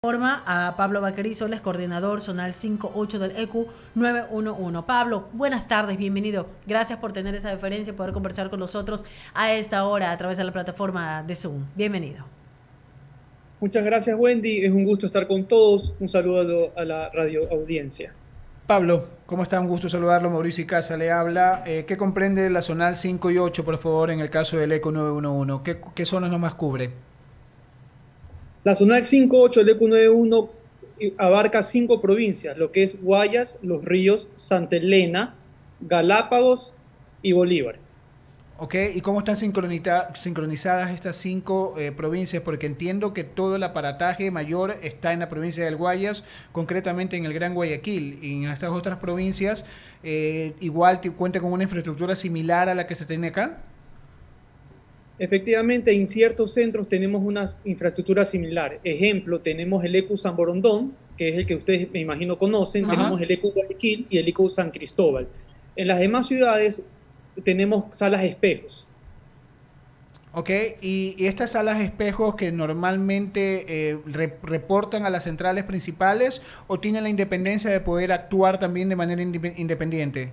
Forma a Pablo Vaquerizo, coordinador zonal 5-8 del EQ 911. Pablo, buenas tardes, bienvenido. Gracias por tener esa deferencia y poder conversar con nosotros a esta hora a través de la plataforma de Zoom. Bienvenido. Muchas gracias, Wendy. Es un gusto estar con todos. Un saludo a la radio audiencia. Pablo, ¿cómo está? Un gusto saludarlo. Mauricio Icaza le habla. ¿Qué comprende la zonal 5 y 8, por favor, en el caso del ECO 911? ¿Qué zonas nomás cubre? La zonal 5-8 del EQ 91 abarca 5 provincias, lo que es Guayas, Los Ríos, Santa Elena, Galápagos y Bolívar. Ok, ¿y cómo están sincronizadas estas 5 provincias? Porque entiendo que todo el aparataje mayor está en la provincia del Guayas, concretamente en el Gran Guayaquil, y en estas otras provincias igual cuenta con una infraestructura similar a la que se tiene acá. Efectivamente, en ciertos centros tenemos una infraestructura similar. Ejemplo, tenemos el EQ San Borondón, que es el que ustedes me imagino conocen. Ajá. Tenemos el EQ Guayaquil y el EQ San Cristóbal. En las demás ciudades tenemos salas espejos. Ok, y estas salas espejos que normalmente reportan a las centrales principales, ¿o tienen la independencia de poder actuar también de manera independiente?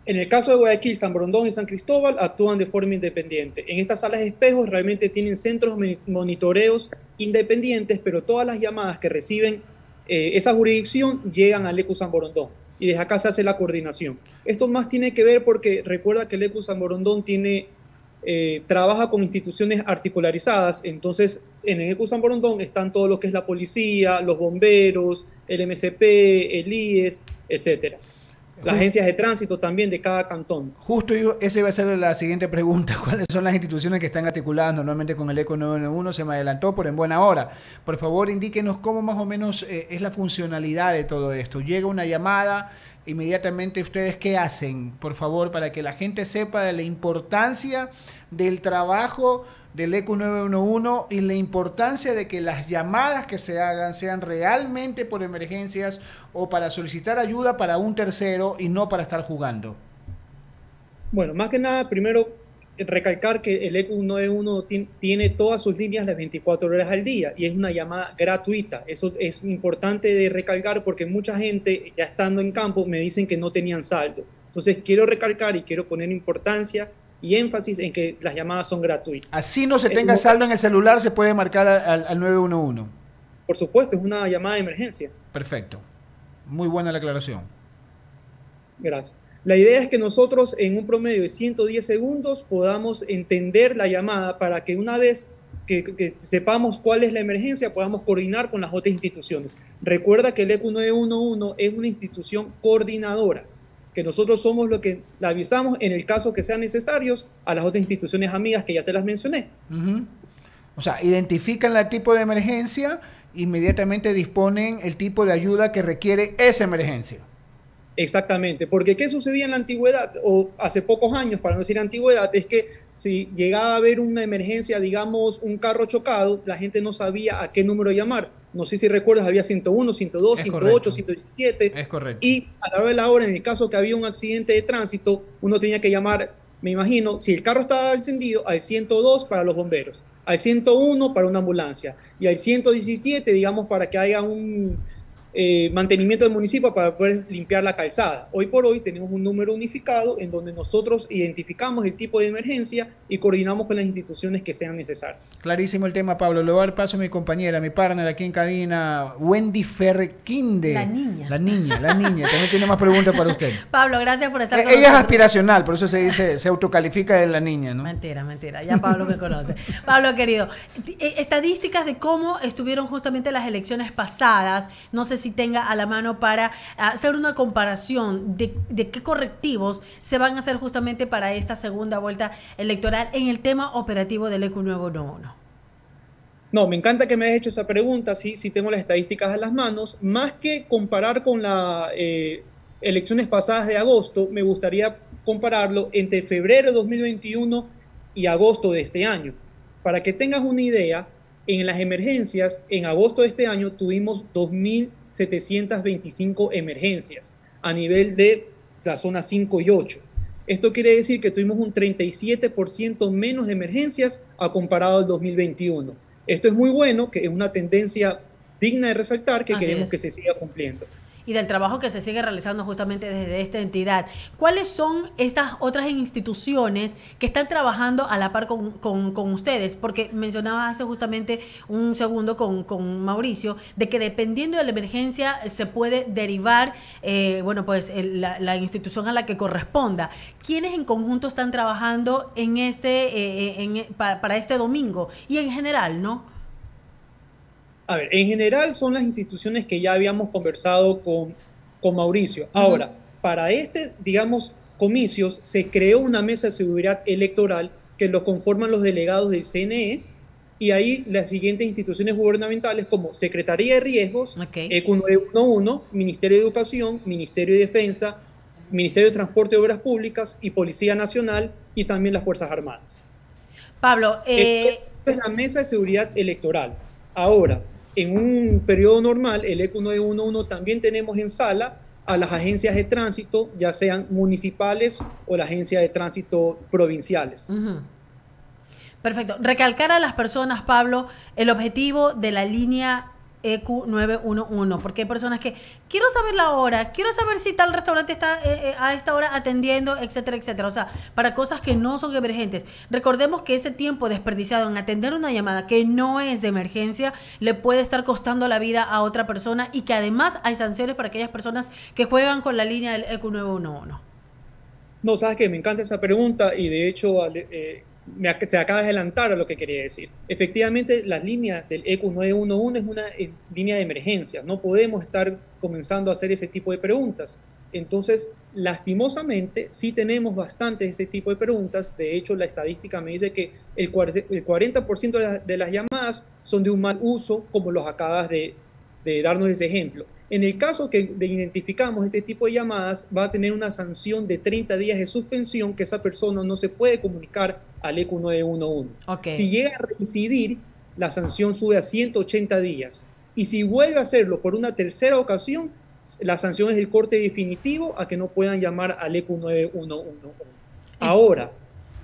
En el caso de Guayaquil, San Borondón y San Cristóbal actúan de forma independiente. En estas salas de espejos realmente tienen centros monitoreos independientes, pero todas las llamadas que reciben esa jurisdicción llegan al EQ San Borondón y desde acá se hace la coordinación. Esto más tiene que ver porque recuerda que el EQ San Borondón trabaja con instituciones articularizadas, entonces en el EQ San Borondón están todo lo que es la policía, los bomberos, el MSP, el IES, etcétera. Las agencias de tránsito también de cada cantón. Justo esa iba a ser la siguiente pregunta. ¿Cuáles son las instituciones que están articuladas normalmente con el ECO 911? Se me adelantó, pero en buena hora. Por favor, indíquenos cómo más o menos es la funcionalidad de todo esto. Llega una llamada, inmediatamente ustedes ¿qué hacen? Por favor, para que la gente sepa de la importancia del trabajo del ECO 911 y la importancia de que las llamadas que se hagan sean realmente por emergencias o para solicitar ayuda para un tercero y no para estar jugando. Bueno, más que nada, primero recalcar que el ECO 911 tiene todas sus líneas las 24 horas al día y es una llamada gratuita. Eso es importante de recalcar porque mucha gente, ya estando en campo, me dicen que no tenían saldo. Entonces, quiero recalcar y quiero poner importancia y énfasis en que las llamadas son gratuitas. Así no se tenga saldo en el celular, se puede marcar al 911. Por supuesto, es una llamada de emergencia. Perfecto. Muy buena la aclaración. Gracias. La idea es que nosotros en un promedio de 110 segundos podamos entender la llamada para que una vez que sepamos cuál es la emergencia podamos coordinar con las otras instituciones. Recuerda que el EQ 911 es una institución coordinadora, que nosotros somos los que la avisamos en el caso que sean necesarios a las otras instituciones amigas que ya te las mencioné. O sea, identifican el tipo de emergencia, inmediatamente disponen el tipo de ayuda que requiere esa emergencia. Exactamente, porque ¿qué sucedía en la antigüedad o hace pocos años, para no decir antigüedad? Es que si llegaba a haber una emergencia, digamos un carro chocado, la gente no sabía a qué número llamar. No sé si recuerdas, había 101, 102, 108, 117. Es correcto. Y a la hora de la hora, en el caso que había un accidente de tránsito, uno tenía que llamar, me imagino, si el carro estaba encendido, al 102 para los bomberos, al 101 para una ambulancia y al 117, digamos, para que haya un mantenimiento del municipio para poder limpiar la calzada. Hoy por hoy tenemos un número unificado en donde nosotros identificamos el tipo de emergencia y coordinamos con las instituciones que sean necesarias. Clarísimo el tema, Pablo. Le voy a dar paso a mi compañera, mi partner aquí en cabina, Wendy Ferquinde. La niña. La niña. También tiene más preguntas para usted. Pablo, gracias por estar con nosotros. Ella es nosotros. Aspiracional, por eso se autocalifica de la niña, ¿no? Mentira. Ya Pablo me conoce. Pablo, querido, estadísticas de cómo estuvieron justamente las elecciones pasadas. No sé si tenga a la mano para hacer una comparación de qué correctivos se van a hacer justamente para esta segunda vuelta electoral en el tema operativo del EQ 911. No, me encanta que me hayas hecho esa pregunta, sí tengo las estadísticas a las manos. Más que comparar con las elecciones pasadas de agosto, me gustaría compararlo entre febrero de 2021 y agosto de este año. Para que tengas una idea, en las emergencias, en agosto de este año tuvimos 2.725 emergencias a nivel de la zona 5 y 8. Esto quiere decir que tuvimos un 37% menos de emergencias a comparado al 2021. Esto es muy bueno, que es una tendencia digna de resaltar que Así queremos es. que se siga cumpliendo. Y del trabajo que se sigue realizando justamente desde esta entidad. ¿Cuáles son estas otras instituciones que están trabajando a la par con ustedes? Porque mencionaba hace justamente un segundo con Mauricio, de que dependiendo de la emergencia se puede derivar, bueno, pues la institución a la que corresponda. ¿Quiénes en conjunto están trabajando en para este domingo? Y en general, ¿no? A ver, en general son las instituciones que ya habíamos conversado con Mauricio. Ujú. Ahora, para digamos, comicios, se creó una mesa de seguridad electoral que lo conforman los delegados del CNE y ahí las siguientes instituciones gubernamentales como Secretaría de Riesgos, Ok. ECU 911, Ministerio de Educación, Ministerio de Defensa, Ministerio de Transporte y Obras Públicas y Policía Nacional y también las Fuerzas Armadas. Pablo, Esta es la mesa de seguridad electoral. Ahora, en un periodo normal, el ECU 911 también tenemos en sala a las agencias de tránsito, ya sean municipales o las agencias de tránsito provinciales. ujú. Perfecto. Recalcar a las personas, Pablo, el objetivo de la línea EQ 911, porque hay personas que quiero saber la hora, quiero saber si tal restaurante está a esta hora atendiendo, etcétera, etcétera. O sea, para cosas que no son emergentes. Recordemos que ese tiempo desperdiciado en atender una llamada que no es de emergencia le puede estar costando la vida a otra persona y que además hay sanciones para aquellas personas que juegan con la línea del EQ 911. No, sabes que me encanta esa pregunta y de hecho te acabas de adelantar a lo que quería decir. Efectivamente, las líneas del ECU 911 es una línea de emergencia. No podemos estar comenzando a hacer ese tipo de preguntas. Entonces, lastimosamente, sí tenemos bastantes ese tipo de preguntas. De hecho, la estadística me dice que el 40% de las llamadas son de un mal uso, como los acabas de darnos ese ejemplo. En el caso que identificamos este tipo de llamadas, va a tener una sanción de 30 días de suspensión que esa persona no se puede comunicar al ECU 911. Ok. Si llega a reincidir, la sanción sube a 180 días. Y si vuelve a hacerlo por una tercera ocasión, la sanción es del corte definitivo a que no puedan llamar al ECU 911. Ahora,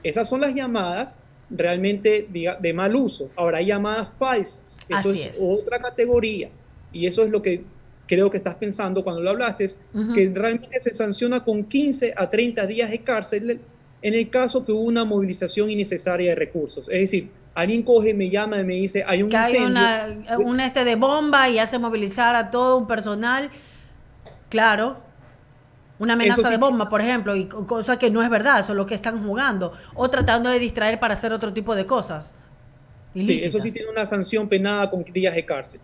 esas son las llamadas realmente de mal uso. Ahora, hay llamadas falsas. Eso Así es es. otra categoría. Y eso es lo que creo que estás pensando cuando lo hablaste, que realmente se sanciona con 15 a 30 días de cárcel en el caso que hubo una movilización innecesaria de recursos. Es decir, alguien coge, me llama y me dice, hay un Que hay incendio. una de bomba y hace movilizar a todo un personal. Claro. Una amenaza Eso sí, de bomba, por ejemplo, y cosa que no es verdad, eso es lo que están jugando. O tratando de distraer para hacer otro tipo de cosas sí, eso sí ilícitas. tiene una sanción penada con días de cárcel.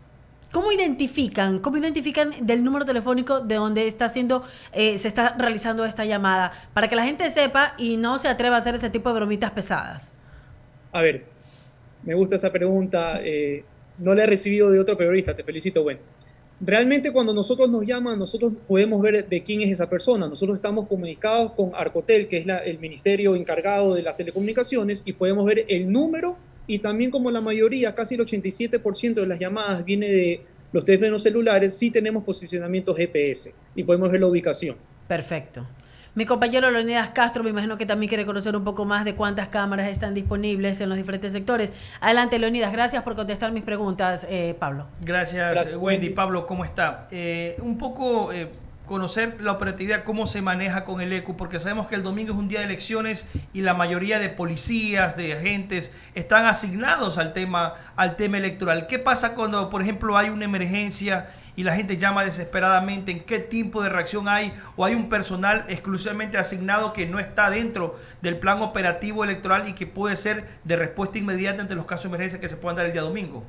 ¿Cómo identifican del número telefónico de donde se está realizando esta llamada? Para que la gente sepa y no se atreva a hacer ese tipo de bromitas pesadas. A ver, me gusta esa pregunta. No la he recibido de otro periodista, te felicito. Bueno, realmente cuando nosotros nos llaman, nosotros podemos ver de quién es esa persona. Nosotros estamos comunicados con Arcotel, que es el ministerio encargado de las telecomunicaciones, y podemos ver el número y también como la mayoría, casi el 87% de las llamadas viene de los teléfonos celulares, sí tenemos posicionamiento GPS y podemos ver la ubicación. Perfecto. Mi compañero Leonidas Castro, me imagino que también quiere conocer un poco más de cuántas cámaras están disponibles en los diferentes sectores. Adelante, Leonidas, gracias por contestar mis preguntas, Pablo. Gracias, Wendy. Pablo, ¿cómo está? Un poco conocer la operatividad, cómo se maneja con el ECU, porque sabemos que el domingo es un día de elecciones y la mayoría de policías, de agentes, están asignados al tema electoral. ¿Qué pasa cuando, por ejemplo, hay una emergencia y la gente llama desesperadamente? ¿En qué tipo de reacción hay? ¿O hay un personal exclusivamente asignado que no está dentro del plan operativo electoral y que puede ser de respuesta inmediata ante los casos de emergencia que se puedan dar el día domingo?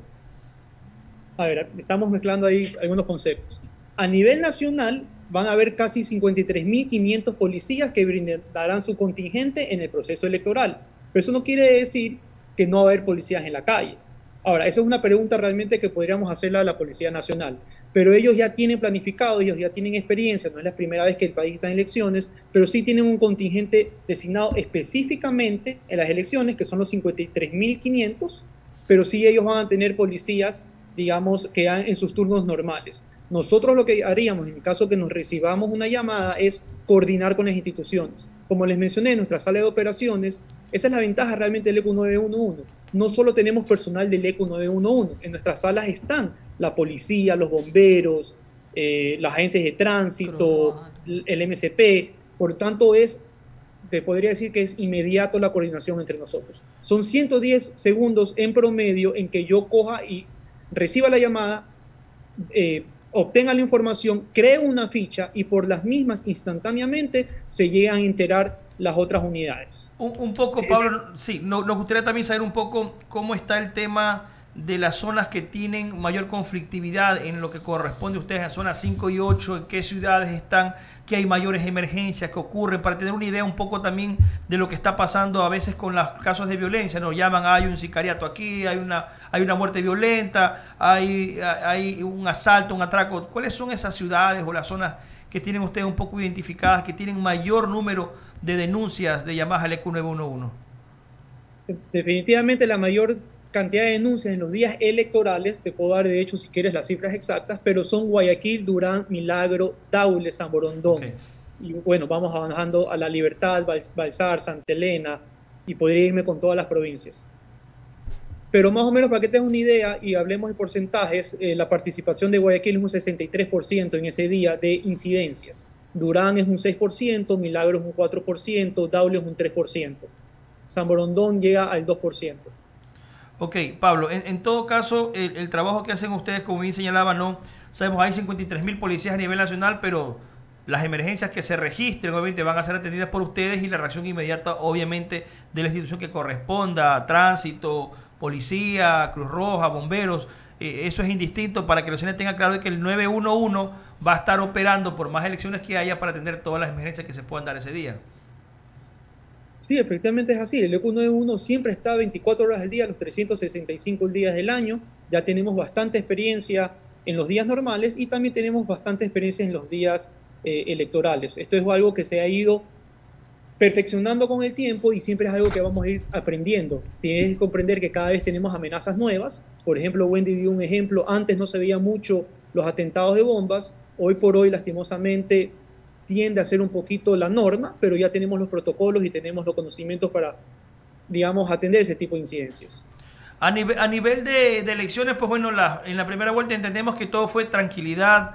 A ver, estamos mezclando ahí algunos conceptos. A nivel nacional van a haber casi 53.500 policías que brindarán su contingente en el proceso electoral. Pero eso no quiere decir que no va a haber policías en la calle. Ahora, esa es una pregunta realmente que podríamos hacerla a la Policía Nacional. Pero ellos ya tienen planificado, ellos ya tienen experiencia, no es la primera vez que el país está en elecciones, pero sí tienen un contingente designado específicamente en las elecciones, que son los 53.500, pero sí ellos van a tener policías, digamos, que en sus turnos normales. Nosotros lo que haríamos en el caso que nos recibamos una llamada es coordinar con las instituciones. Como les mencioné, en nuestra sala de operaciones, esa es la ventaja realmente del ECU 911. no solo tenemos personal del ECO 911, en nuestras salas están la policía, los bomberos, las agencias de tránsito, el MCP, por tanto te podría decir que es inmediato la coordinación entre nosotros. Son 110 segundos en promedio en que yo coja y reciba la llamada, obtenga la información, cree una ficha y por las mismas instantáneamente se llegan a enterar las otras unidades. Un poco, Pablo, sí, nos gustaría también saber un poco cómo está el tema de las zonas que tienen mayor conflictividad en lo que corresponde a ustedes, en zonas 5 y 8, en qué ciudades están, que hay mayores emergencias que ocurren, para tener una idea un poco también de lo que está pasando a veces con los casos de violencia. Nos llaman, hay un sicariato aquí, hay una muerte violenta, hay un asalto, un atraco. ¿Cuáles son esas ciudades o las zonas que tienen ustedes un poco identificadas, que tienen mayor número de denuncias de llamadas al ECO 911? Definitivamente la mayor cantidad de denuncias en los días electorales, te puedo dar de hecho si quieres las cifras exactas, pero son Guayaquil, Durán, Milagro, Daule, San Borondón. Okay. Y bueno, vamos avanzando a La Libertad, Balsar, Santa Elena, y podría irme con todas las provincias. Pero más o menos para que tengas una idea y hablemos de porcentajes, la participación de Guayaquil es un 63% en ese día de incidencias. Durán es un 6%, Milagro es un 4%, Daule es un 3%. San Borondón llega al 2%. Ok, Pablo, en todo caso, el trabajo que hacen ustedes, como bien señalaba, no sabemos, hay 53.000 policías a nivel nacional, pero las emergencias que se registren, obviamente, van a ser atendidas por ustedes y la reacción inmediata, obviamente, de la institución que corresponda, tránsito, policía, Cruz Roja, bomberos, eso es indistinto para que la ciudadanía tenga claro de que el 911 va a estar operando por más elecciones que haya para atender todas las emergencias que se puedan dar ese día. Sí, efectivamente es así. El ECO 911 siempre está 24 horas al día, los 365 días del año. Ya tenemos bastante experiencia en los días normales y también tenemos bastante experiencia en los días electorales. Esto es algo que se ha ido perfeccionando con el tiempo y siempre es algo que vamos a ir aprendiendo. Tienes que comprender que cada vez tenemos amenazas nuevas. Por ejemplo, Wendy dio un ejemplo. Antes no se veía mucho los atentados de bombas. Hoy por hoy, lastimosamente, tiende a ser un poquito la norma, pero ya tenemos los protocolos y tenemos los conocimientos para, digamos, atender ese tipo de incidencias. A nivel de elecciones, pues bueno, en la primera vuelta entendemos que todo fue tranquilidad,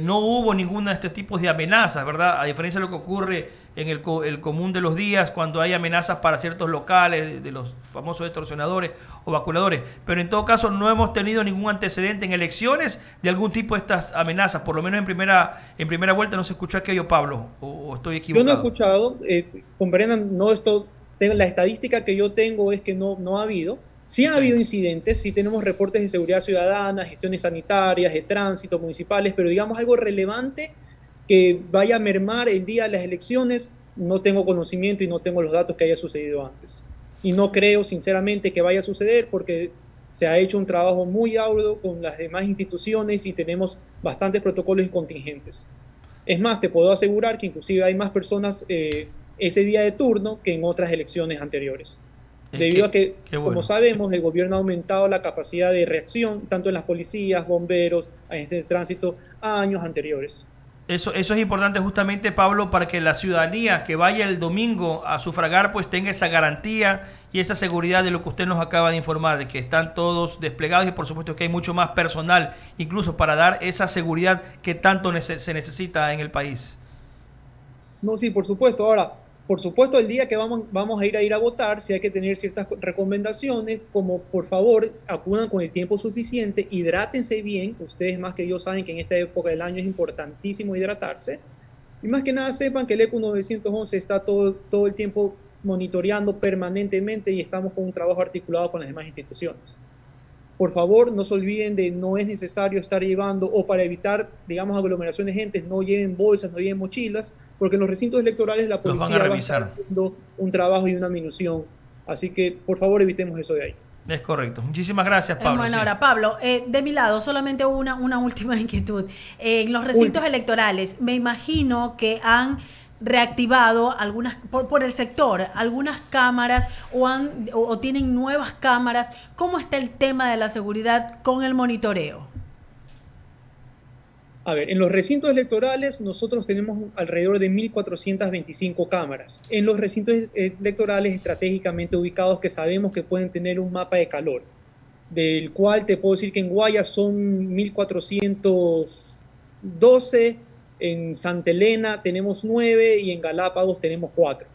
no hubo ninguna de estos tipos de amenazas, ¿verdad? A diferencia de lo que ocurre en el común de los días, cuando hay amenazas para ciertos locales, de los famosos extorsionadores o vacunadores. Pero en todo caso no hemos tenido ningún antecedente en elecciones de algún tipo de estas amenazas. Por lo menos en primera vuelta no se escuchó aquello, Pablo, o estoy equivocado. Yo no he escuchado, comprendan, la estadística que yo tengo es que no ha habido. Sí ha habido incidentes, sí tenemos reportes de seguridad ciudadana, gestiones sanitarias, de tránsito, municipales, pero digamos algo relevante que vaya a mermar el día de las elecciones, no tengo conocimiento y no tengo los datos que haya sucedido antes. Y no creo sinceramente que vaya a suceder porque se ha hecho un trabajo muy arduo con las demás instituciones y tenemos bastantes protocolos y contingentes. Es más, te puedo asegurar que inclusive hay más personas ese día de turno que en otras elecciones anteriores. Debido a que, como sabemos, el gobierno ha aumentado la capacidad de reacción, tanto en las policías, bomberos, agencias de tránsito, a años anteriores. Eso es importante justamente, Pablo, para que la ciudadanía que vaya el domingo a sufragar pues tenga esa garantía y esa seguridad de lo que usted nos acaba de informar, de que están todos desplegados y por supuesto que hay mucho más personal, incluso para dar esa seguridad que tanto se necesita en el país. No, sí, por supuesto. Ahora, por supuesto, el día que vamos a ir a votar, sí hay que tener ciertas recomendaciones, como por favor acudan con el tiempo suficiente, hidrátense bien. Ustedes más que yo saben que en esta época del año es importantísimo hidratarse. Y más que nada sepan que el ECO 911 está todo el tiempo monitoreando permanentemente y estamos con un trabajo articulado con las demás instituciones. Por favor, no se olviden de no es necesario estar llevando, o para evitar, digamos, aglomeraciones de gente, no lleven bolsas, no lleven mochilas, porque en los recintos electorales la policía va a estar haciendo un trabajo y una minución. Así que, por favor, evitemos eso de ahí. Es correcto. Muchísimas gracias, Pablo. Bueno, ahora, Pablo, de mi lado, solamente una última inquietud. En los recintos electorales, me imagino que han reactivado algunas por el sector, algunas cámaras o tienen nuevas cámaras. ¿Cómo está el tema de la seguridad con el monitoreo? A ver, en los recintos electorales nosotros tenemos alrededor de 1.425 cámaras. En los recintos electorales estratégicamente ubicados que sabemos que pueden tener un mapa de calor, del cual te puedo decir que en Guayas son 1.412, en Santa Elena tenemos 9 y en Galápagos tenemos 4.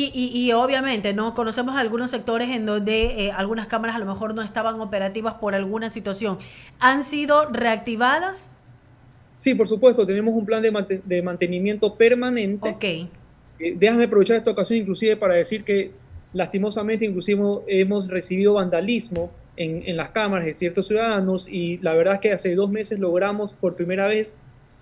Y obviamente, ¿no? Conocemos algunos sectores en donde algunas cámaras a lo mejor no estaban operativas por alguna situación. ¿Han sido reactivadas? Sí, por supuesto, tenemos un plan de mantenimiento permanente. Ok. Déjame aprovechar esta ocasión inclusive para decir que lastimosamente inclusive hemos recibido vandalismo en las cámaras de ciertos ciudadanos, y la verdad es que hace 2 meses logramos por primera vez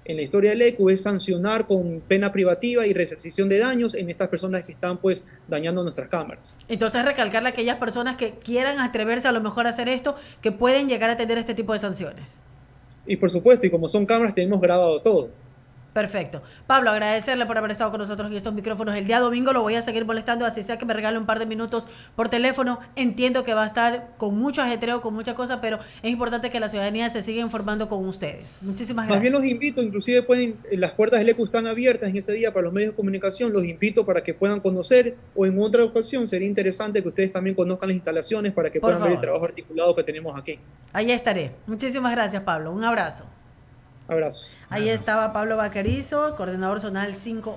en la historia del ECU es sancionar con pena privativa y resarcción de daños en estas personas que están pues dañando nuestras cámaras. Entonces recalcarle a aquellas personas que quieran atreverse a lo mejor a hacer esto, que pueden llegar a tener este tipo de sanciones. Y por supuesto, y como son cámaras, tenemos grabado todo. Perfecto. Pablo, agradecerle por haber estado con nosotros en estos micrófonos el día domingo. Lo voy a seguir molestando, así sea que me regale un par de minutos por teléfono. Entiendo que va a estar con mucho ajetreo, con mucha cosa, pero es importante que la ciudadanía se siga informando con ustedes. Muchísimas gracias. Más bien los invito, inclusive las puertas del ECU están abiertas en ese día para los medios de comunicación. Los invito para que puedan conocer, o en otra ocasión sería interesante que ustedes también conozcan las instalaciones para que puedan ver el trabajo articulado que tenemos aquí. Ahí estaré. Muchísimas gracias, Pablo. Un abrazo. Abrazos. Ahí estaba Pablo Vaquerizo, coordinador zonal 5.